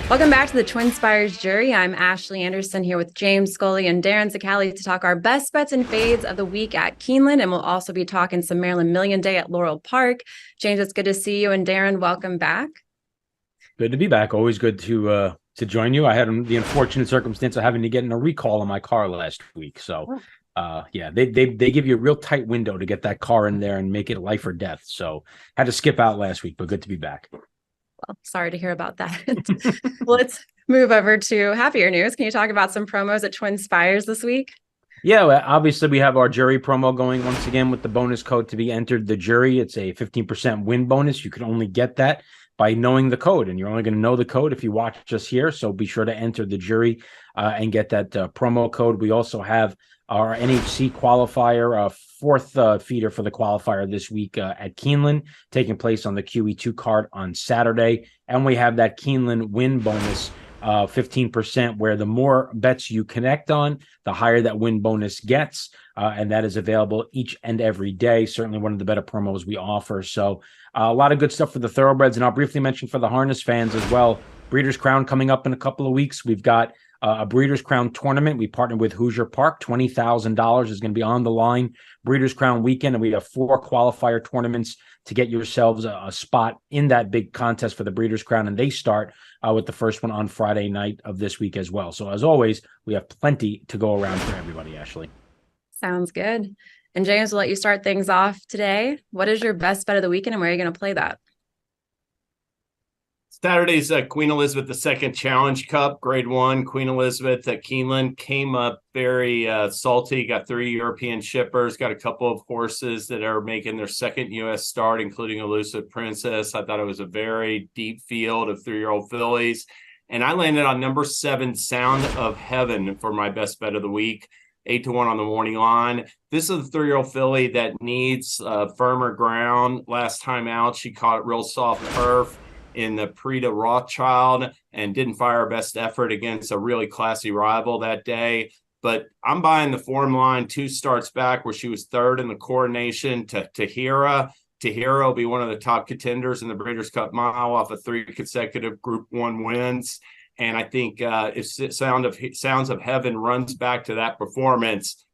Welcome back to the TwinSpires Jury. I'm Ashley Anderson here with James Scully and Darin Zoccali to talk our best bets and fades of the week at Keeneland, and we'll also be talking some Maryland Million Day at Laurel Park. James, it's good to see you, and Darin, welcome back. Good to be back. Always good to join you. I had the unfortunate circumstance of having to get in a recall on my car last week. So, they give you a real tight window to get that car in there and make it life or death. So, had to skip out last week, but good to be back. Well, sorry to hear about that. Let's move over to happier news. Can you talk about some promos at TwinSpires this week? Yeah, well, obviously we have our jury promo going once again with the bonus code to be entered the jury. It's a 15% win bonus. You can only get that by knowing the code, and you're only going to know the code if you watch us here. So be sure to enter the jury and get that promo code. We also have our NHC qualifier, fourth feeder for the qualifier this week at Keeneland, taking place on the QE2 card on Saturday. And we have that Keeneland win bonus, 15%, where the more bets you connect on, the higher that win bonus gets. And that is available each and every day. Certainly one of the better promos we offer. So a lot of good stuff for the thoroughbreds. And I'll briefly mention for the harness fans as well, Breeders' Crown coming up in a couple of weeks. We've got a Breeders' Crown tournament. We partnered with Hoosier Park. $20,000 is going to be on the line. Breeders' Crown weekend, and we have 4 qualifier tournaments to get yourselves a spot in that big contest for the Breeders' Crown, and they start with the first one on Friday night of this week as well. So as always, we have plenty to go around for everybody, Ashley. Sounds good. And James, we'll let you start things off today. What is your best bet of the weekend, and where are you going to play that? Saturday's Queen Elizabeth II Challenge Cup, Grade 1. Queen Elizabeth at Keeneland came up very salty. Got 3 European shippers, got a couple of horses that are making their second U.S. start, including Elusive Princess. I thought it was a very deep field of 3-year-old fillies. And I landed on number 7, Sound of Heaven, for my best bet of the week. 8-1 on the morning line. This is a 3-year-old filly that needs firmer ground. Last time out, she caught real soft turf in the Prix de Rothschild and didn't fire her best effort against a really classy rival that day. But I'm buying the form line 2 starts back, where she was 3rd in the Coronation to Tahira. Tahira will be one of the top contenders in the Breeders' Cup Mile off of 3 consecutive Group 1 wins. And I think if Sounds of Heaven runs back to that performance,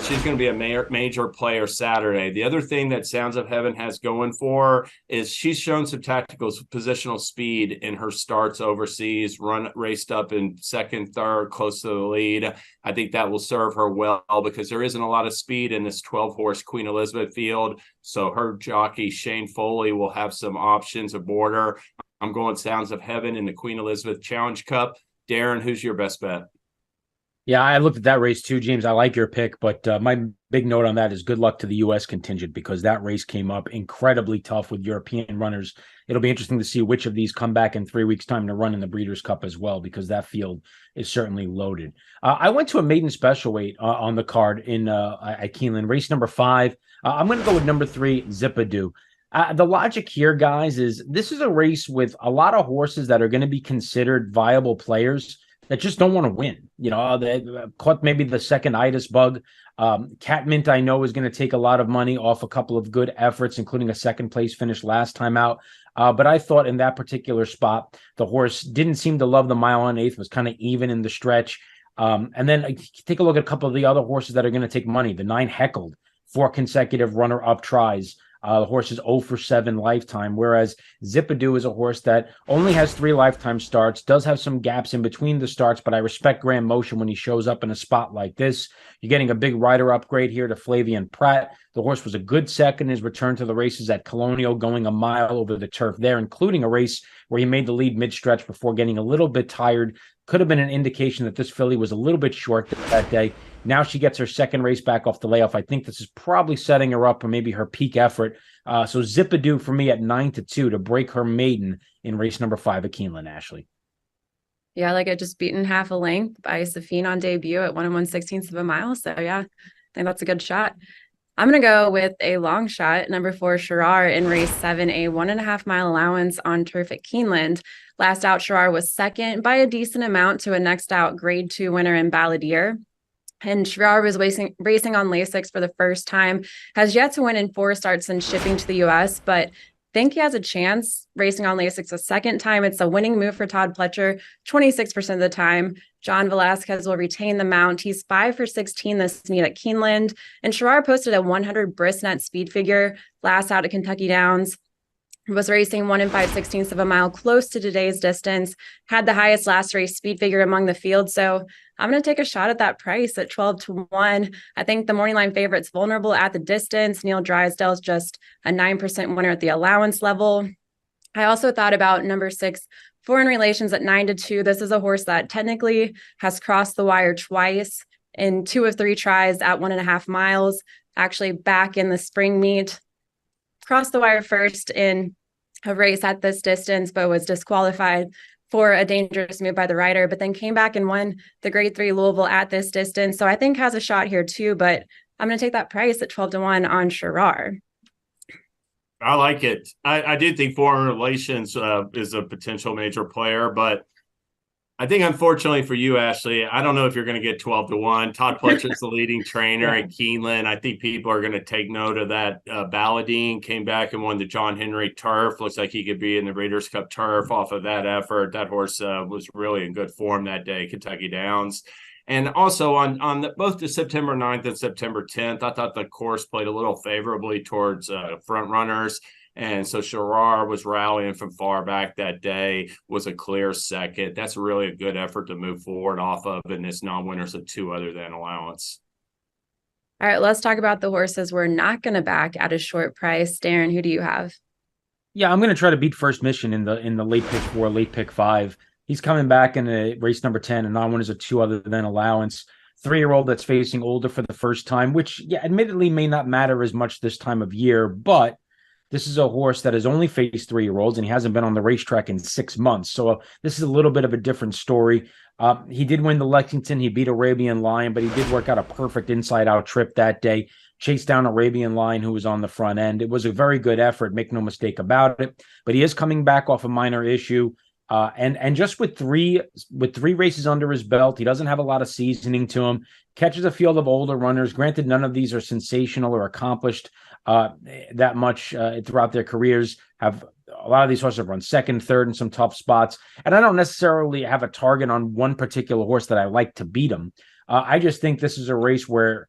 she's going to be a major player Saturday. The other thing that Sounds of Heaven has going for is she's shown some tactical positional speed in her starts overseas, raced up in 2nd, 3rd, close to the lead. I think that will serve her well because there isn't a lot of speed in this 12-horse Queen Elizabeth field. So her jockey, Shane Foley, will have some options aboard her. I'm going Sounds of Heaven in the Queen Elizabeth Challenge Cup. Darin, who's your best bet? Yeah, I looked at that race too, James. I like your pick, but my big note on that is good luck to the U.S. contingent, because that race came up incredibly tough with European runners. It'll be interesting to see which of these come back in 3 weeks' time to run in the Breeders' Cup as well, because that field is certainly loaded. I went to a maiden special weight on the card in at Keeneland, race number 5. I'm going to go with number 3, Zippadoo. The logic here, guys, is this is a race with a lot of horses that are going to be considered viable players that just don't want to win. You know, they caught maybe the second itis bug. Catmint, I know, is going to take a lot of money off a couple of good efforts, including a 2nd place finish last time out. But I thought in that particular spot, the horse didn't seem to love the mile on 8th, was kind of even in the stretch. And then take a look at a couple of the other horses that are going to take money. The 9 Heckled, 4 consecutive runner-up tries. The horse is 0 for 7 lifetime, whereas Zippadoo is a horse that only has 3 lifetime starts, does have some gaps in between the starts, but I respect Graham Motion when he shows up in a spot like this. You're getting a big rider upgrade here to Flavian Pratt. The horse was a good second in his return to the races at Colonial, going a mile over the turf there, including a race where he made the lead mid-stretch before getting a little bit tired. Could have been an indication that this filly was a little bit short that day. Now she gets her 2nd race back off the layoff. I think this is probably setting her up for maybe her peak effort. So Zippadoo for me at 9-2 to break her maiden in race number 5 at Keeneland, Ashley. Yeah, I like it, just beaten half a length by Safine on debut at 1 1/16 of a mile. So yeah, I think that's a good shot. I'm going to go with a long shot, number 4, Sherrar, in race 7, a 1.5 mile allowance on turf at Keeneland. Last out, Sherrar was 2nd by a decent amount to a next out Grade 2 winner in Balladeer. And Sherrar was racing on Lasix for the first time, has yet to win in 4 starts since shipping to the U.S., but think he has a chance racing on Lasix a second time. It's a winning move for Todd Pletcher 26% of the time. John Velasquez will retain the mount. He's 5 for 16 this meet at Keeneland. And Sherrar posted a 100 brisnet speed figure last out at Kentucky Downs. Was racing 1 5/16 of a mile, close to today's distance, had the highest last race speed figure among the field. So I'm going to take a shot at that price at 12-1. I think the morning line favorite's vulnerable at the distance. Neil Drysdale is just a 9% winner at the allowance level. I also thought about number 6, Foreign Relations at 9-2. This is a horse that technically has crossed the wire twice in 2 of 3 tries at 1.5 miles, actually back in the spring meet. Crossed the wire first in a race at this distance, but was disqualified for a dangerous move by the rider, but then came back and won the Grade 3 Louisville at this distance. So I think has a shot here too, but I'm going to take that price at 12-1 on Sherrar. I like it. I do think Foreign Relations is a potential major player, but I think, unfortunately for you, Ashley, I don't know if you're going to get 12-1. Todd Pletcher's the leading trainer at Keeneland. I think people are going to take note of that. Balladine came back and won the John Henry Turf. Looks like he could be in the Breeders' Cup Turf off of that effort. That horse was really in good form that day, Kentucky Downs. And also on both the September 9th and September 10th, I thought the course played a little favorably towards front runners. And so Sherrar was rallying from far back that day, was a clear second. That's really a good effort to move forward off of in this non-winners of 2 other than allowance. All right, let's talk about the horses we're not going to back at a short price. Darin, who do you have? Yeah, I'm going to try to beat First Mission in the late pick 4, late pick 5. He's coming back in a race number 10, and non-winners of 2 other than allowance. 3-year-old that's facing older for the first time, which, yeah, admittedly may not matter as much this time of year, but this is a horse that has only faced 3-year-olds, and he hasn't been on the racetrack in 6 months. So this is a little bit of a different story. He did win the Lexington. He beat Arabian Lion, but he did work out a perfect inside-out trip that day, chased down Arabian Lion, who was on the front end. It was a very good effort, make no mistake about it. But he is coming back off a minor issue. And just with three races under his belt, he doesn't have a lot of seasoning to him. Catches a field of older runners. Granted, none of these are sensational or accomplished that much throughout their careers. Have a lot of these horses have run second, third in some tough spots. And I don't necessarily have a target on one particular horse that I like to beat him. I just think this is a race where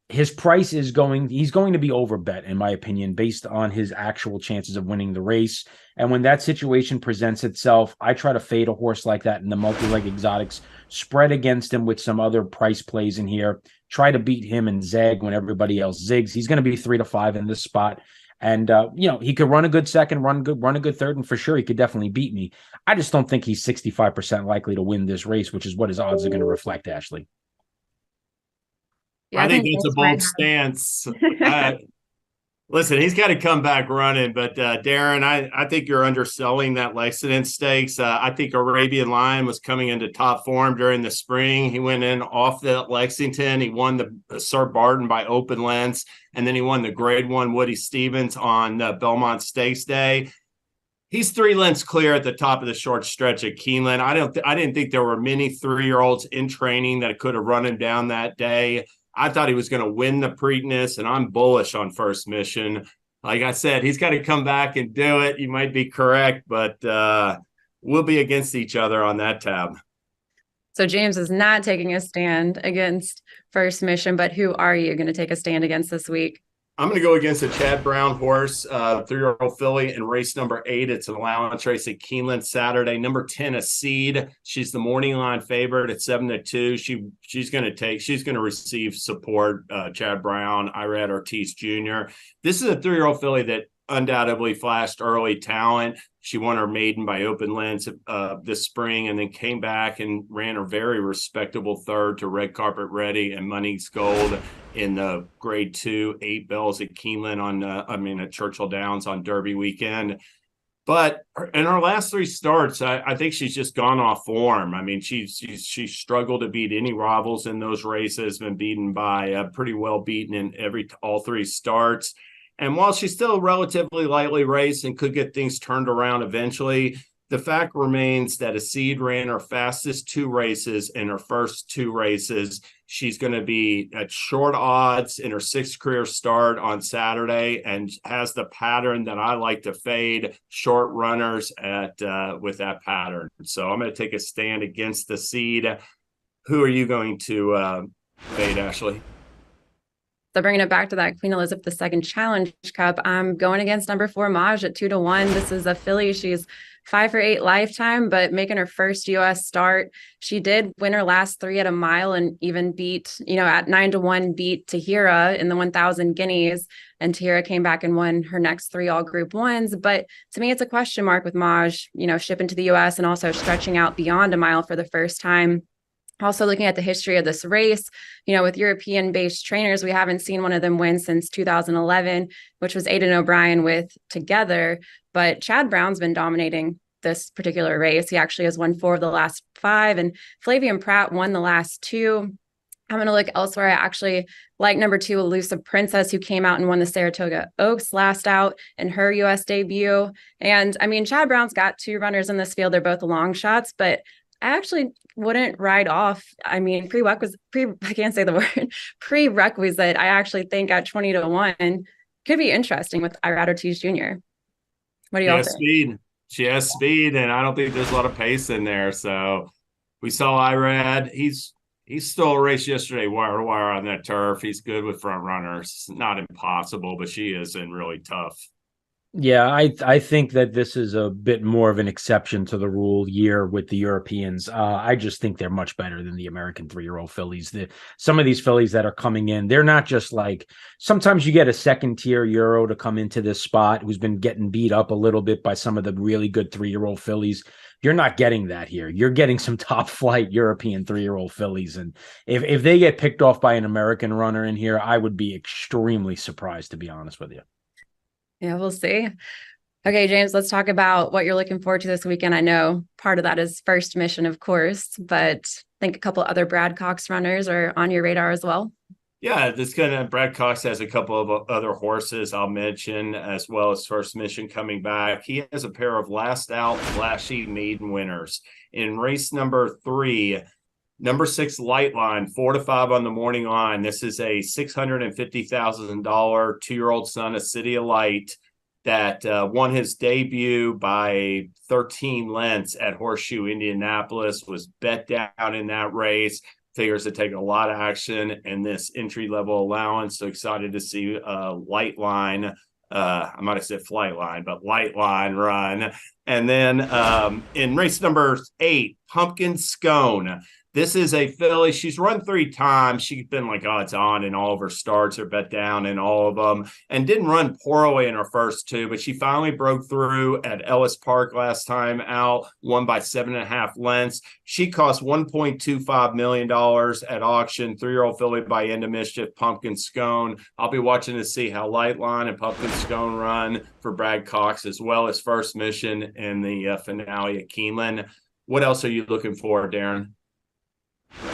his price he's going to be overbet, in my opinion, based on his actual chances of winning the race. And when that situation presents itself, I try to fade a horse like that in the multi-leg exotics, spread against him with some other price plays in here, try to beat him and zag when everybody else zigs. He's going to be 3-5 in this spot. And, he could run a good second, run a good third, and for sure he could definitely beat me. I just don't think he's 65% likely to win this race, which is what his odds are going to reflect, Ashley. Yeah, I think that's a bold stance. Listen, he's got to come back running, but Darin, I think you're underselling that Lexington Stakes. I think Arabian Lion was coming into top form during the spring. He went in off the Lexington. He won the Sir Barton by open lengths, and then he won the Grade 1 Woody Stevens on Belmont Stakes Day. He's 3 lengths clear at the top of the short stretch at Keeneland. I didn't think there were many 3-year-olds in training that could have run him down that day. I thought he was going to win the Preakness, and I'm bullish on First Mission. Like I said, he's got to come back and do it. You might be correct, but we'll be against each other on that tab. So James is not taking a stand against First Mission, but who are you going to take a stand against this week? I'm going to go against a Chad Brown horse, 3-year-old filly in race number 8. It's an allowance race at Keeneland Saturday. Number 10, A Seed. She's the morning line favorite at 7-2. She's going to receive support. Chad Brown, Irad Ortiz Jr. This is a 3-year-old filly that undoubtedly flashed early talent. She won her maiden by open lengths this spring, and then came back and ran a very respectable third to Red Carpet Ready and Money's Gold in the Grade 2 8 bells at Keeneland at Churchill Downs on Derby weekend. But in her last 3 starts, I think she's just gone off form. I mean, she's struggled to beat any rivals in those races, been beaten by pretty well beaten in all 3 starts. And while she's still relatively lightly raced and could get things turned around eventually, The fact remains that a seed ran her fastest 2 races in her first 2 races. She's going to be at short odds in her 6th career start on Saturday, and has the pattern that I like to fade short runners at with that pattern. So I'm going to take a stand against the seed. Who are you going to fade, Ashley? So bringing it back to that Queen Elizabeth II Challenge Cup, I'm going against number 4 Maj at 2-1. This is a filly. She's 5 for 8 lifetime, but making her first US start. She did win her last 3 at a mile and even beat, at 9-1, beat Tahira in the 1,000 guineas. And Tahira came back and won her next 3 all Group 1s. But to me, it's a question mark with Maj, shipping to the US and also stretching out beyond a mile for the first time. Also looking at the history of this race, with European-based trainers, we haven't seen one of them win since 2011, which was Aidan O'Brien with Together. But Chad Brown's been dominating this particular race. He actually has won 4 of the last 5, and Flavian Pratt won the last 2. I'm going to look elsewhere. I actually like number 2, Elusive Princess, who came out and won the Saratoga Oaks last out in her U.S. debut. And I mean, Chad Brown's got 2 runners in this field. They're both long shots, but I actually wouldn't write off. I mean, I can't say the word, prerequisite. I actually think at 20-1 could be interesting with Irad Ortiz Jr. What do y'all think? Speed. She has speed, and I don't think there's a lot of pace in there. So we saw Irad. He's still a race yesterday, wire to wire on that turf. He's good with front runners. It's not impossible, but she is in really tough. Yeah, I think that this is a bit more of an exception to the rule year with the Europeans. I just think they're much better than the American 3-year-old fillies. Some of these fillies that are coming in, they're not just like, sometimes you get a second tier Euro to come into this spot who's been getting beat up a little bit by some of the really good 3-year-old fillies. You're not getting that here. You're getting some top flight European 3-year-old fillies. And if they get picked off by an American runner in here, I would be extremely surprised, to be honest with you. Yeah, we'll see. Okay, James, let's talk about what you're looking forward to this weekend. I know part of that is First Mission, of course, but I think a couple other Brad Cox runners are on your radar as well. Yeah, Brad Cox has a couple of other horses I'll mention, as well as First Mission coming back. He has a pair of last out flashy maiden winners. In race number 3, number 6 Light Line, 4-5 on the morning line. This is a $650,000 2-year-old son of City of Light that won his debut by 13 lengths at Horseshoe Indianapolis, was bet down in that race. Figures to take a lot of action in this entry-level allowance. So excited to see Light Line. I might have said Flight Line, but Light Line run. And then in race number 8, Pumpkin Scone. This is a filly. She's run 3 times. She's been like odds on in all of her starts, or bet down in all of them, and didn't run poorly in her first 2, but she finally broke through at Ellis Park last time out, won by 7.5 lengths. She cost $1.25 million at auction. 3-year-old filly by End of Mischief, Pumpkin Scone. I'll be watching to see how Light Line and Pumpkin Scone run for Brad Cox, as well as First Mission in the finale at Keeneland. What else are you looking for, Darin?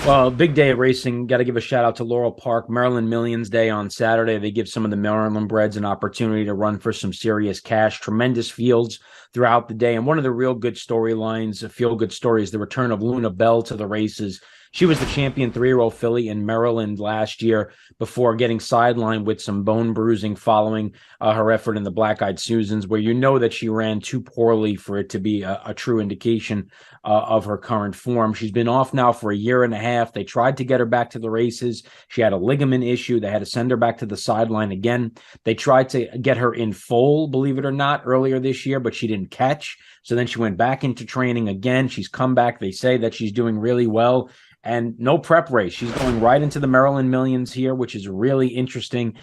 Well, big day of racing. Got to give a shout out to Laurel Park, Maryland Millions Day on Saturday. They give some of the Maryland breds an opportunity to run for some serious cash. Tremendous fields throughout the day. And one of the real good storylines, a feel-good story, is the return of Luna Bell to the races. She was the champion 3-year-old filly in Maryland last year before getting sidelined with some bone bruising following her effort in the Black Eyed Susans, where you know that she ran too poorly for it to be a true indication of her current form. She's been off now for a year and a half. They tried to get her back to the races. She had a ligament issue. They had to send her back to the sideline again. They tried to get her in foal, believe it or not, earlier this year, but she didn't catch. So then she went back into training again. She's come back. They say that she's doing really well. And no prep race. She's going right into the Maryland Millions here, which is a really interesting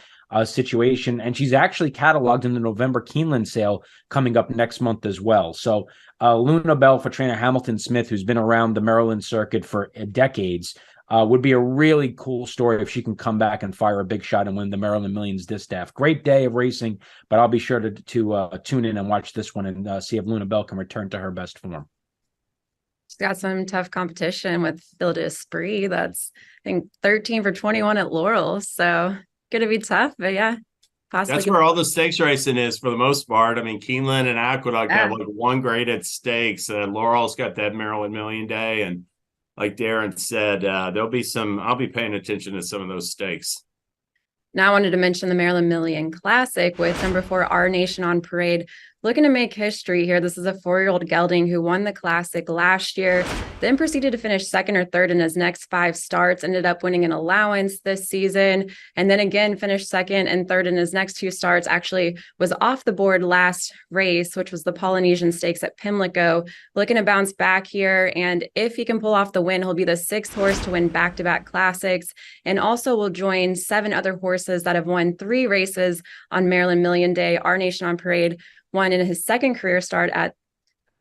situation. And she's actually cataloged in the November Keeneland sale coming up next month as well. So Luna Bell for trainer Hamilton Smith, who's been around the Maryland circuit for decades, would be a really cool story if she can come back and fire a big shot and win the Maryland Millions distaff. Great day of racing, but I'll be sure to tune in and watch this one and see if Luna Bell can return to her best form. She's got some tough competition with Phil D'Esprit. That's, I think, 13 for 21 at Laurel. So going to be tough. But yeah, possibly. That's where all the stakes racing is for the most part. I mean, Keeneland and Aqueduct have like one graded stakes. Laurel's got that Maryland Million Day. And like Darin said, there'll be I'll be paying attention to some of those stakes. Now I wanted to mention the Maryland Million Classic with number 4, Our Nation on Parade, looking to make history here. This is a 4-year-old gelding who won the Classic last year, then proceeded to finish 2nd or 3rd in his next 5 starts, ended up winning an allowance this season, and then again finished 2nd and 3rd in his next 2 starts. Actually was off the board last race, which was the Polynesian Stakes at Pimlico. Looking to bounce back here, and if he can pull off the win, he'll be the 6th horse to win back-to-back Classics, and also will join 7 other horses that have won 3 races on Maryland Million Day. Our Nation on Parade won in his 2nd career start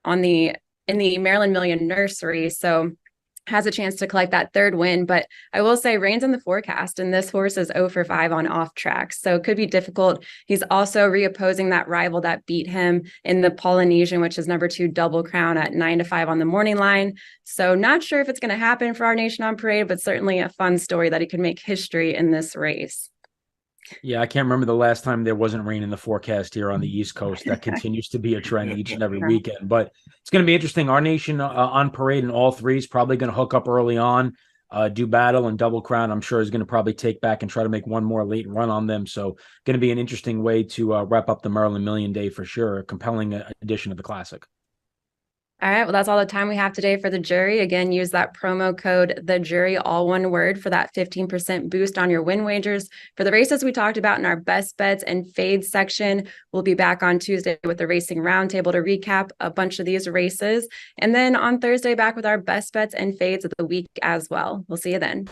in the Maryland Million Nursery, so has a chance to collect that 3rd win. But I will say reins in the forecast, and this horse is 0 for 5 on off tracks, so it could be difficult. He's also reopposing that rival that beat him in the Polynesian, which is number 2 Double Crown at 9 to 5 on the morning line. So not sure if it's going to happen for Our Nation on Parade, but certainly a fun story that he could make history in this race. Yeah, I can't remember the last time there wasn't rain in the forecast here on the East Coast. That continues to be a trend each and every weekend. But it's going to be interesting. Our Nation on Parade in all 3 is probably going to hook up early on, do battle, and Double Crown, I'm sure, is going to probably take back and try to make one more late run on them. So going to be an interesting way to wrap up the Maryland Million Day for sure. A compelling edition of the Classic. All right, well, that's all the time we have today for the jury. Again, use that promo code, the jury, all one word, for that 15% boost on your win wagers. For the races we talked about in our best bets and fades section, we'll be back on Tuesday with the Racing Roundtable to recap a bunch of these races. And then on Thursday, back with our best bets and fades of the week as well. We'll see you then.